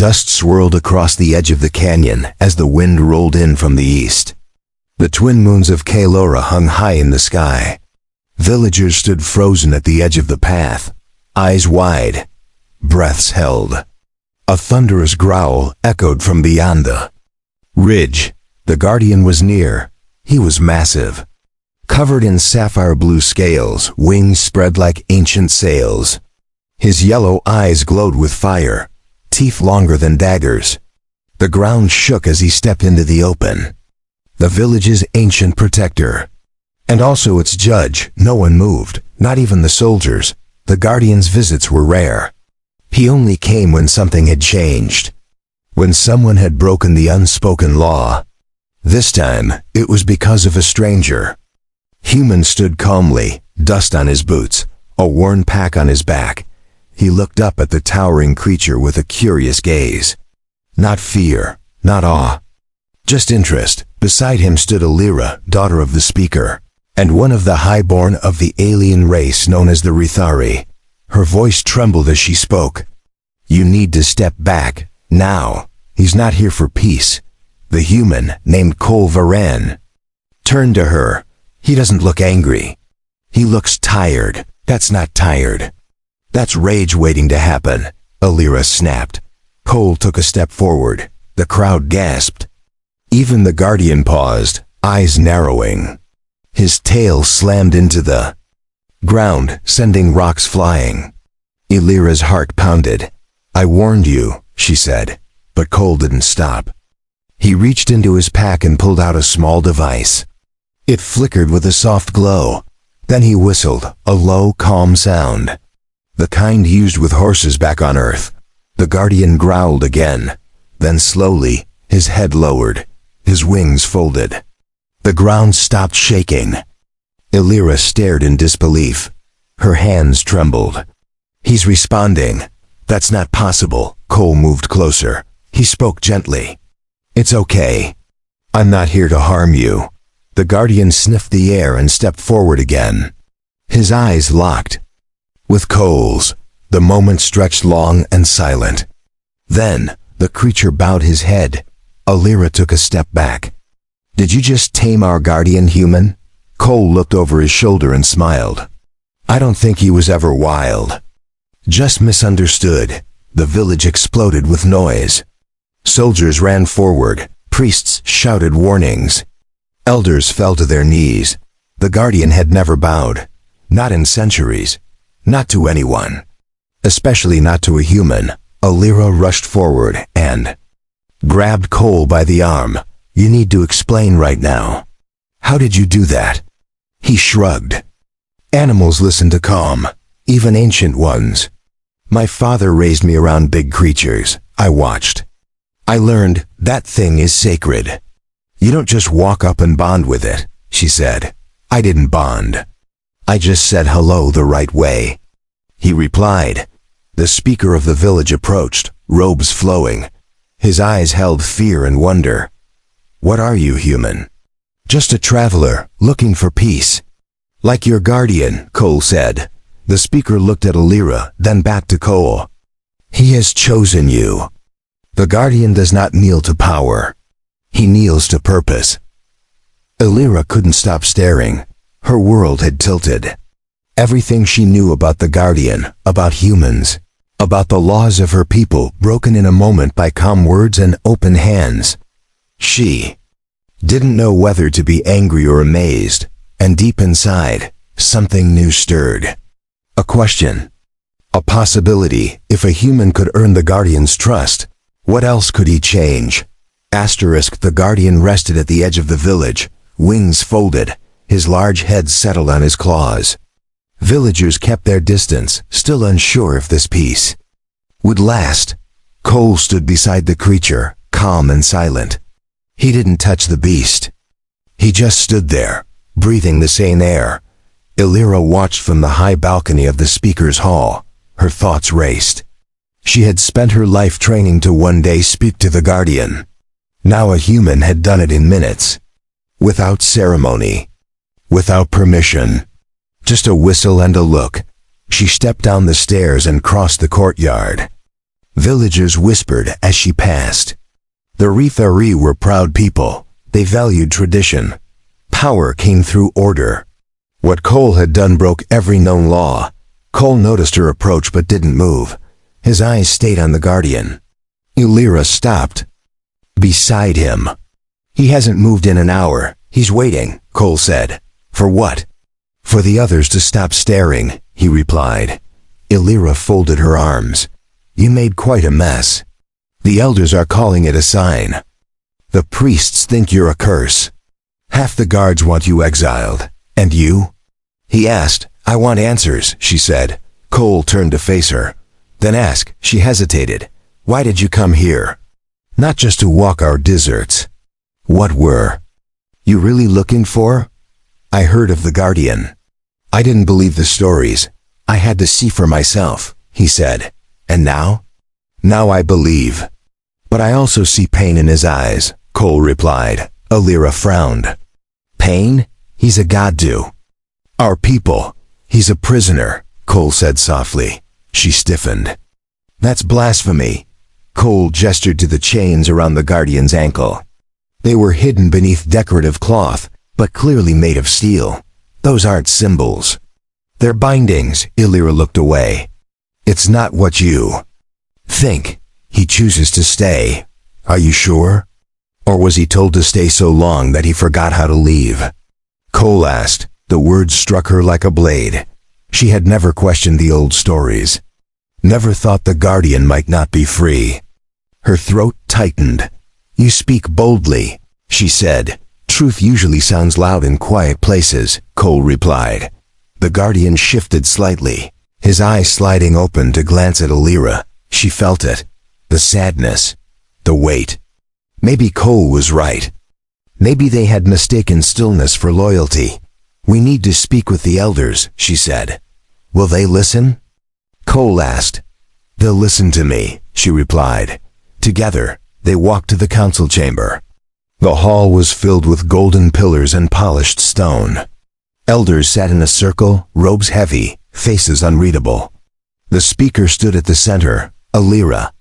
Dust swirled across the edge of the canyon as the wind rolled in from the east. The twin moons of Kaelora hung high in the sky. Villagers stood frozen at the edge of the path, eyes wide, breaths held. A thunderous growl echoed from beyond the ridge. The guardian was near. He was massive. Covered in sapphire blue scales, wings spread like ancient sails. His yellow eyes glowed with fire, teeth longer than daggers. The ground shook as he stepped into the open. The village's ancient protector. And also its judge. No one moved, not even the soldiers. The guardian's visits were rare. He only came when something had changed. When someone had broken the unspoken law. This time, it was because of a stranger. Human stood calmly, dust on his boots, a worn pack on his back. He looked up at the towering creature with a curious gaze. Not fear, not awe. Just interest. Beside him stood Alira, daughter of the speaker, and one of the highborn of the alien race known as the Rithari. Her voice trembled as she spoke. You need to step back, now. He's not here for peace. The human, named Cole Varan, turned to her. He doesn't look angry. He looks tired. That's not tired. That's rage waiting to happen, Alira snapped. Cole took a step forward. The crowd gasped. Even the guardian paused, eyes narrowing. His tail slammed into the ground, sending rocks flying. Alira's heart pounded. I warned you, she said, but Cole didn't stop. He reached into his pack and pulled out a small device. It flickered with a soft glow. Then he whistled, a low, calm sound. The kind used with horses back on Earth. The guardian growled again. Then slowly, his head lowered, his wings folded. The ground stopped shaking. Alira stared in disbelief. Her hands trembled. He's responding. That's not possible. Cole moved closer. He spoke gently. It's okay. I'm not here to harm you. The guardian sniffed the air and stepped forward again. His eyes locked. With Cole's, the moment stretched long and silent. Then, the creature bowed his head. Alira took a step back. Did you just tame our guardian, human? Cole looked over his shoulder and smiled. I don't think he was ever wild. Just misunderstood. The village exploded with noise. Soldiers ran forward. Priests shouted warnings. Elders fell to their knees. The guardian had never bowed. Not in centuries. Not to anyone. Especially not to a human. Alira rushed forward and grabbed Cole by the arm. You need to explain right now. How did you do that? He shrugged. Animals listen to calm, even ancient ones. My father raised me around big creatures. I watched. I learned that thing is sacred. You don't just walk up and bond with it, she said. I didn't bond. I just said hello the right way. He replied. The speaker of the village approached, robes flowing. His eyes held fear and wonder. What are you, human? Just a traveler, looking for peace. Like your guardian, Cole said. The speaker looked at Alira, then back to Cole. He has chosen you. The guardian does not kneel to power. He kneels to purpose. Alira couldn't stop staring. Her world had tilted. Everything she knew about the guardian, about humans, about the laws of her people broken in a moment by calm words and open hands. She didn't know whether to be angry or amazed, and deep inside, something new stirred. A question. A possibility. If a human could earn the guardian's trust, what else could he change? Asterisk. The guardian rested at the edge of the village, wings folded, his large head settled on his claws. Villagers kept their distance, still unsure if this peace would last. Cole stood beside the creature, calm and silent. He didn't touch the beast. He just stood there, breathing the same air. Alira watched from the high balcony of the speaker's hall. Her thoughts raced. She had spent her life training to one day speak to the guardian. Now a human had done it in minutes. Without ceremony. Without permission. Just a whistle and a look. She stepped down the stairs and crossed the courtyard. Villagers whispered as she passed. The Rithari were proud people. They valued tradition. Power came through order. What Cole had done broke every known law. Cole noticed her approach but didn't move. His eyes stayed on the Guardian. Illyra stopped. Beside him. He hasn't moved in an hour. He's waiting, Cole said. For what? For the others to stop staring, he replied. Illyra folded her arms. You made quite a mess. The elders are calling it a sign. The priests think you're a curse. Half the guards want you exiled. And you? He asked. I want answers, she said. Cole turned to face her. Then ask. She hesitated. Why did you come here? Not just to walk our deserts. What were you really looking for? I heard of the Guardian. I didn't believe the stories. I had to see for myself, he said. And now? Now I believe. But I also see pain in his eyes, Cole replied. Illyra frowned. Pain? He's a god too. Our people. He's a prisoner, Cole said softly. She stiffened. That's blasphemy. Cole gestured to the chains around the Guardian's ankle. They were hidden beneath decorative cloth, but clearly made of steel. Those aren't symbols. They're bindings. Illyra looked away. It's not what you think. He chooses to stay. Are you sure? Or was he told to stay so long that he forgot how to leave? Cole asked. The words struck her like a blade. She had never questioned the old stories. Never thought the Guardian might not be free. Her throat tightened. You speak boldly, she said. Truth usually sounds loud in quiet places, Cole replied. The Guardian shifted slightly, his eyes sliding open to glance at Illyra. She felt it. The sadness. The weight. Maybe Cole was right. Maybe they had mistaken stillness for loyalty. We need to speak with the elders, she said. Will they listen? Cole asked. They'll listen to me, she replied. Together, they walked to the council chamber. The hall was filled with golden pillars and polished stone. Elders sat in a circle, robes heavy, faces unreadable. The speaker stood at the center, Illyra.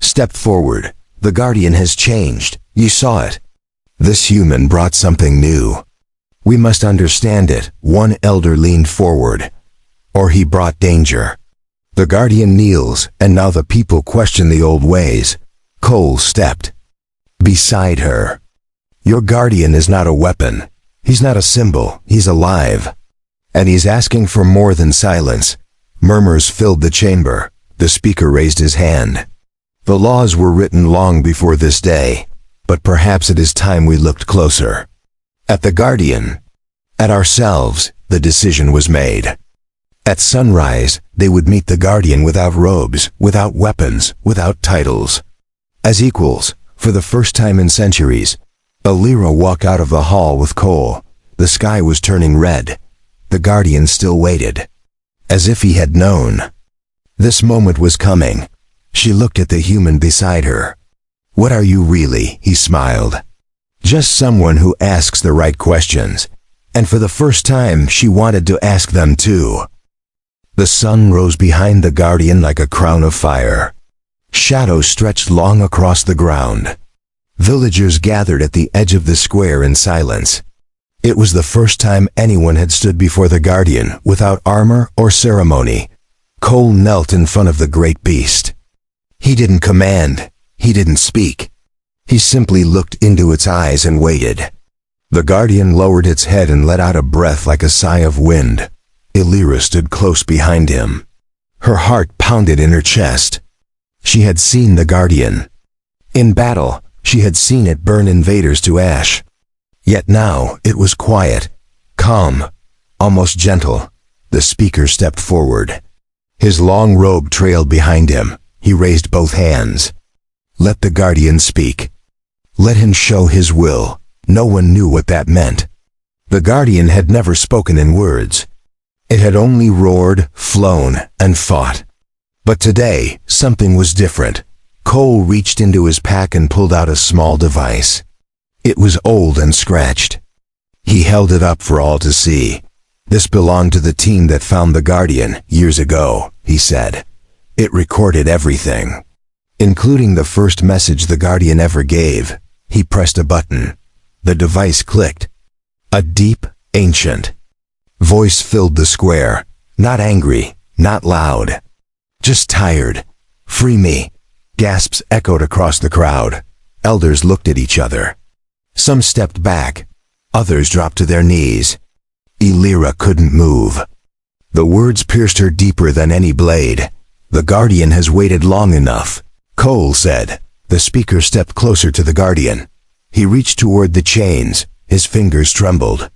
Step forward. The Guardian has changed. You saw it. This human brought something new. We must understand it. One elder leaned forward. Or he brought danger. The Guardian kneels, and now the people question the old ways. Cole stepped beside her. Your Guardian is not a weapon. He's not a symbol. He's alive. And he's asking for more than silence. Murmurs filled the chamber. The speaker raised his hand. The laws were written long before this day, but perhaps it is time we looked closer. At the Guardian. At ourselves, the decision was made. At sunrise, they would meet the Guardian without robes, without weapons, without titles. As equals, for the first time in centuries, Illyra walked out of the hall with Cole. The sky was turning red. The Guardian still waited. As if he had known. This moment was coming. She looked at the human beside her. What are you really? He smiled. Just someone who asks the right questions. And for the first time, she wanted to ask them too. The sun rose behind the Guardian like a crown of fire. Shadows stretched long across the ground. Villagers gathered at the edge of the square in silence. It was the first time anyone had stood before the Guardian without armor or ceremony. Cole knelt in front of the great beast. He didn't command. He didn't speak. He simply looked into its eyes and waited. The Guardian lowered its head and let out a breath like a sigh of wind. Illyra stood close behind him. Her heart pounded in her chest. She had seen the Guardian. In battle, she had seen it burn invaders to ash. Yet now it was quiet, calm, almost gentle. The speaker stepped forward. His long robe trailed behind him. He raised both hands. Let the Guardian speak. Let him show his will. No one knew what that meant. The Guardian had never spoken in words. It had only roared, flown, and fought. But today, something was different. Cole reached into his pack and pulled out a small device. It was old and scratched. He held it up for all to see. This belonged to the team that found the Guardian years ago, he said. It recorded everything. including the first message the Guardian ever gave. He pressed a button. The device clicked. A deep, ancient voice filled the square. Not angry, not loud. Just tired. "Free me." Gasps echoed across the crowd. Elders looked at each other. Some stepped back. Others dropped to their knees. Elira couldn't move. The words pierced her deeper than any blade. "The Guardian has waited long enough," Cole said. The speaker stepped closer to the Guardian. He reached toward the chains. His fingers trembled.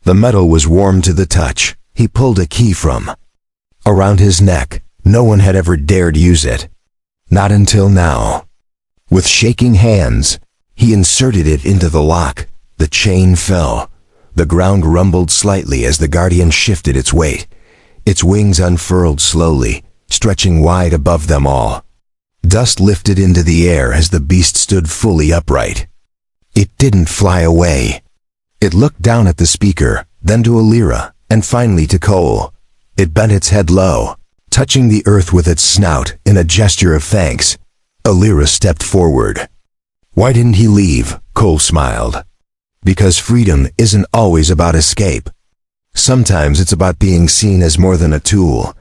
The metal was warm to the touch. He pulled a key from around his neck. No one had ever dared use it. Not until now. With shaking hands, he inserted it into the lock. The chain fell. The ground rumbled slightly as the Guardian shifted its weight. Its wings unfurled slowly, stretching wide above them all. Dust lifted into the air as the beast stood fully upright. It didn't fly away. It looked down at the speaker, then to Elira, and finally to Cole. It bent its head low, touching the earth with its snout in a gesture of thanks. Elira stepped forward. "Why didn't he leave?" Cole smiled. "Because freedom isn't always about escape. Sometimes it's about being seen as more than a tool."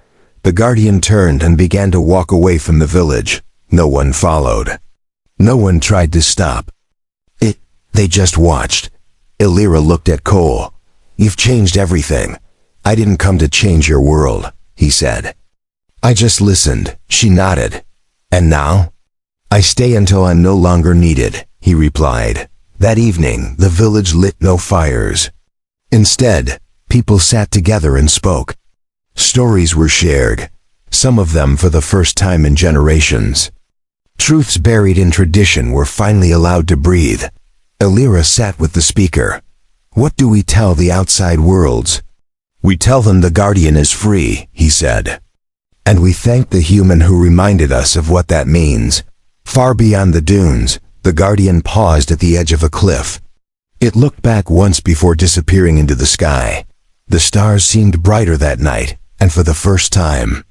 The Guardian turned and began to walk away from the village. No one followed. No one tried to stop. They just watched. Elira looked at Cole. "You've changed everything. I didn't come to change your world," he said. "I just listened." She nodded. "And now?" "I stay until I'm no longer needed," he replied. That evening, the village lit no fires. Instead, people sat together and spoke. Stories were shared, some of them for the first time in generations. Truths buried in tradition were finally allowed to breathe. Elira sat with the speaker. "What do we tell the outside worlds?" "We tell them the Guardian is free," he said. "And we thank the human who reminded us of what that means." Far beyond the dunes, the Guardian paused at the edge of a cliff. It looked back once before disappearing into the sky. The stars seemed brighter that night, and for the first time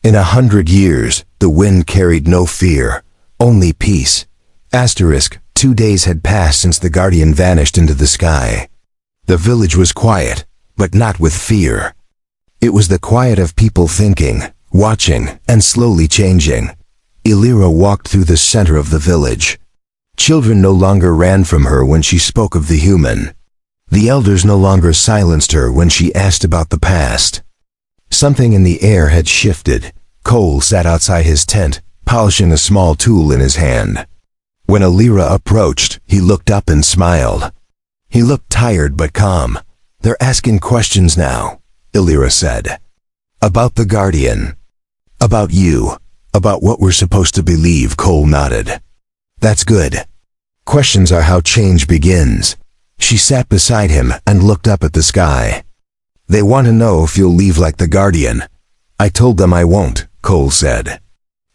in 100 years, the wind carried no fear, only peace. Asterisk, 2 days had passed since the Guardian vanished into the sky. The village was quiet, but not with fear. It was the quiet of people thinking, watching, and slowly changing. Elira walked through the center of the village. Children no longer ran from her when she spoke of the human. The elders no longer silenced her when she asked about the past. Something in the air had shifted. Cole sat outside his tent, polishing a small tool in his hand. When Elira approached, he looked up and smiled. He looked tired but calm. "They're asking questions now," Elira said. "About the Guardian. About you. About what we're supposed to believe," Cole nodded. "That's good. Questions are how change begins." She sat beside him and looked up at the sky. "They want to know if you'll leave like the Guardian." "I told them I won't," Cole said.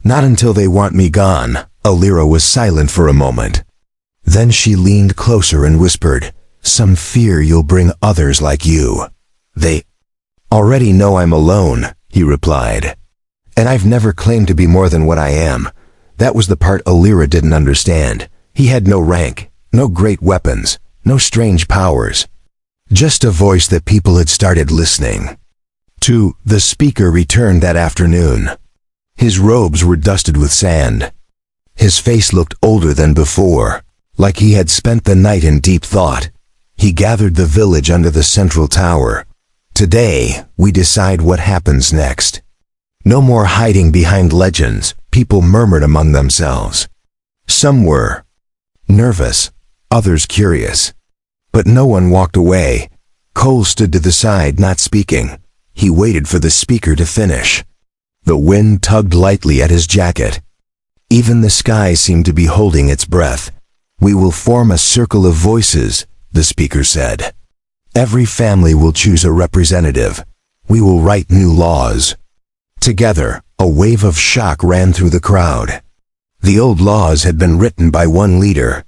"Not until they want me gone." Elira was silent for a moment. Then she leaned closer and whispered, "Some fear you'll bring others like you." "They already know I'm alone," he replied. "And I've never claimed to be more than what I am." That was the part Elira didn't understand. He had no rank, no great weapons, no strange powers. Just a voice that people had started listening to. The speaker returned that afternoon. His robes were dusted with sand. His face looked older than before, like he had spent the night in deep thought. He gathered the village under the central tower. "Today, we decide what happens next." No more hiding behind legends, people murmured among themselves. Some were nervous, others curious. But no one walked away. Cole stood to the side, not speaking. He waited for the speaker to finish. The wind tugged lightly at his jacket. Even the sky seemed to be holding its breath. "We will form a circle of voices," the speaker said. "Every family will choose a representative. We will write new laws." Together, a wave of shock ran through the crowd. The old laws had been written by one leader.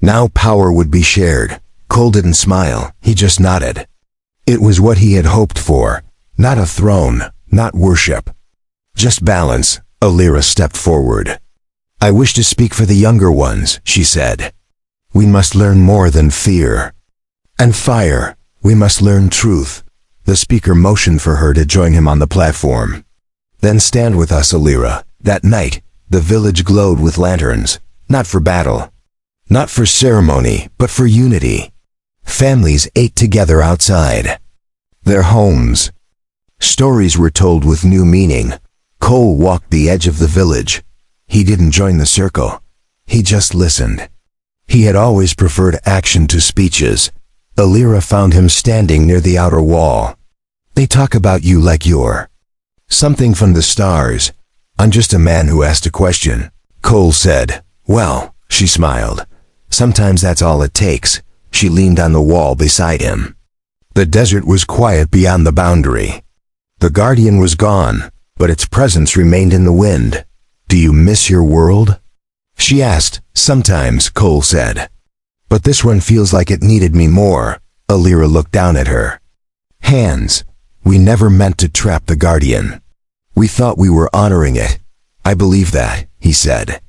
Now power would be shared. Cole didn't smile, he just nodded. It was what he had hoped for. Not a throne, not worship. Just balance. Elira stepped forward. I wish to speak for the younger ones, she said. We must learn more than fear. And fire, we must learn truth. The speaker motioned for her to join him on the platform. Then stand with us, Alira. That night, the village glowed with lanterns, not for battle, not for ceremony, but for unity. Families ate together outside their homes. Stories were told with new meaning. Cole walked the edge of the village. He didn't join the circle. He just listened. He had always preferred action to speeches. Alira found him standing near the outer wall. They talk about you like you're something from the stars. I'm just a man who asked a question. Cole said. Well, she smiled. Sometimes that's all it takes. She leaned on the wall beside him. The desert was quiet beyond the boundary. The guardian was gone, but its presence remained in the wind. Do you miss your world? She asked. Sometimes, Cole said. But this one feels like it needed me more. Alira looked down at her hands. We never meant to trap the guardian. We thought we were honoring it. I believe that, he said.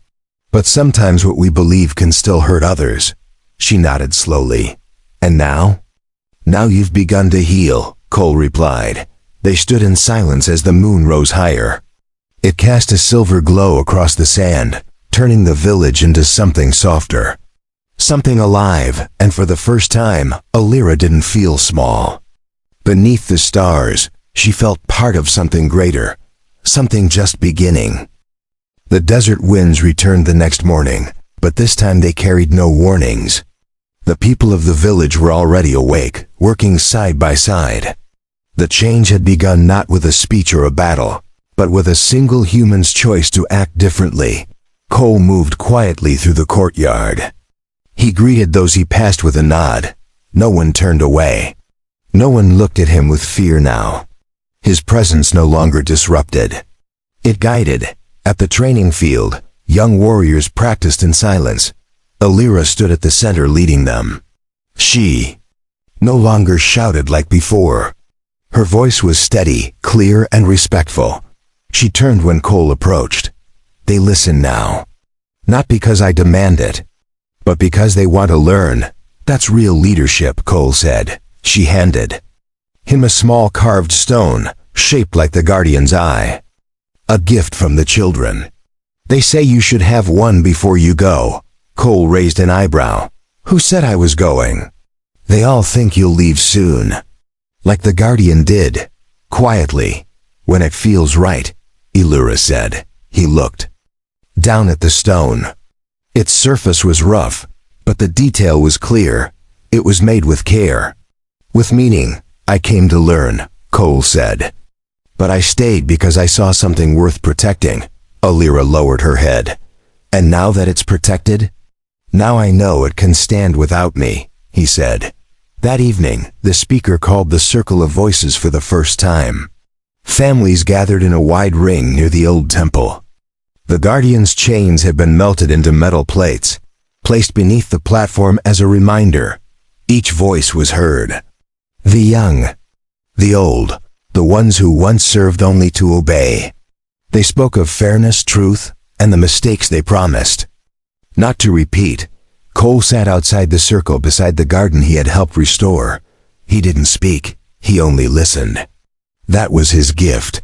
But sometimes what we believe can still hurt others. She nodded slowly. And now? Now you've begun to heal, Cole replied. They stood in silence as the moon rose higher. It cast a silver glow across the sand, turning the village into something softer. Something alive, and for the first time, Alira didn't feel small. Beneath the stars, she felt part of something greater, something just beginning. The desert winds returned the next morning, but this time they carried no warnings. The people of the village were already awake, working side by side. The change had begun not with a speech or a battle, but with a single human's choice to act differently. Cole moved quietly through the courtyard. He greeted those he passed with a nod. No one turned away. No one looked at him with fear now. His presence no longer disrupted. It guided. At the training field, young warriors practiced in silence. Alira stood at the center leading them. She no longer shouted like before. Her voice was steady, clear, and respectful. She turned when Cole approached. They listen now. Not because I demand it, but because they want to learn. That's real leadership, Cole said. She handed him a small carved stone, shaped like the guardian's eye. A gift from the children. They say you should have one before you go. Cole raised an eyebrow. Who said I was going? They all think you'll leave soon. Like the guardian did. Quietly. When it feels right, Alira said. He looked down at the stone. Its surface was rough, but the detail was clear. It was made with care. With meaning. I came to learn, Cole said. But I stayed because I saw something worth protecting. Alira lowered her head. And now that it's protected? Now I know it can stand without me, he said. That evening, the speaker called the circle of voices for the first time. Families gathered in a wide ring near the old temple. The guardian's chains had been melted into metal plates, placed beneath the platform as a reminder. Each voice was heard. The young, the old, the ones who once served only to obey. They spoke of fairness, truth, and the mistakes they promised. Not to repeat. Cole sat outside the circle beside the garden he had helped restore. He didn't speak, he only listened. That was his gift.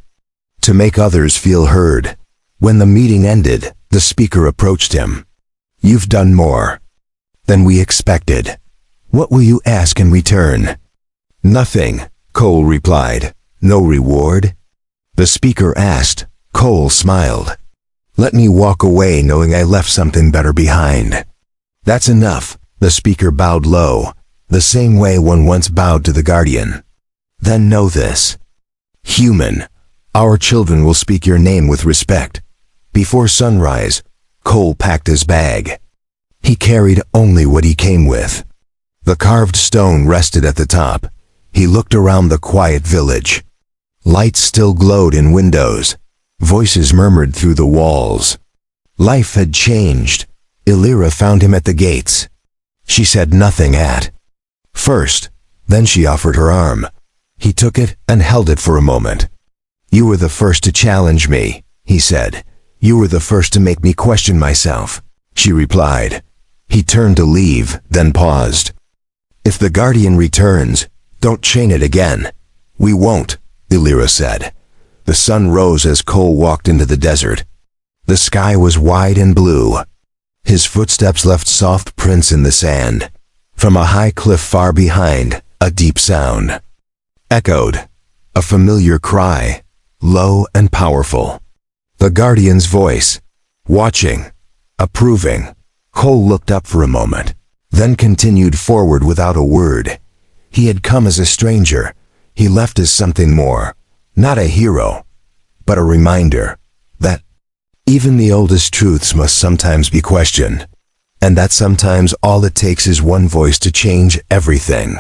To make others feel heard. When the meeting ended, the speaker approached him. You've done more than we expected. What will you ask in return? Nothing, Cole replied. No reward? The speaker asked. Cole smiled. Let me walk away knowing I left something better behind. That's enough, the speaker bowed low, the same way one once bowed to the guardian. Then know this. Human, our children will speak your name with respect. Before sunrise, Cole packed his bag. He carried only what he came with. The carved stone rested at the top. He looked around the quiet village. Lights still glowed in windows. Voices murmured through the walls. Life had changed. Alira found him at the gates. She said nothing at first. Then she offered her arm. He took it and held it for a moment. You were the first to challenge me, he said. You were the first to make me question myself, she replied. He turned to leave, then paused. If the guardian returns, don't chain it again. We won't, Illyra said. The sun rose as Cole walked into the desert. The sky was wide and blue. His footsteps left soft prints in the sand. From a high cliff far behind, a deep sound echoed. A familiar cry, low and powerful. The guardian's voice, watching, approving. Cole looked up for a moment, then continued forward without a word. He had come as a stranger. He left as something more. Not a hero, but a reminder that even the oldest truths must sometimes be questioned, and that sometimes all it takes is one voice to change everything.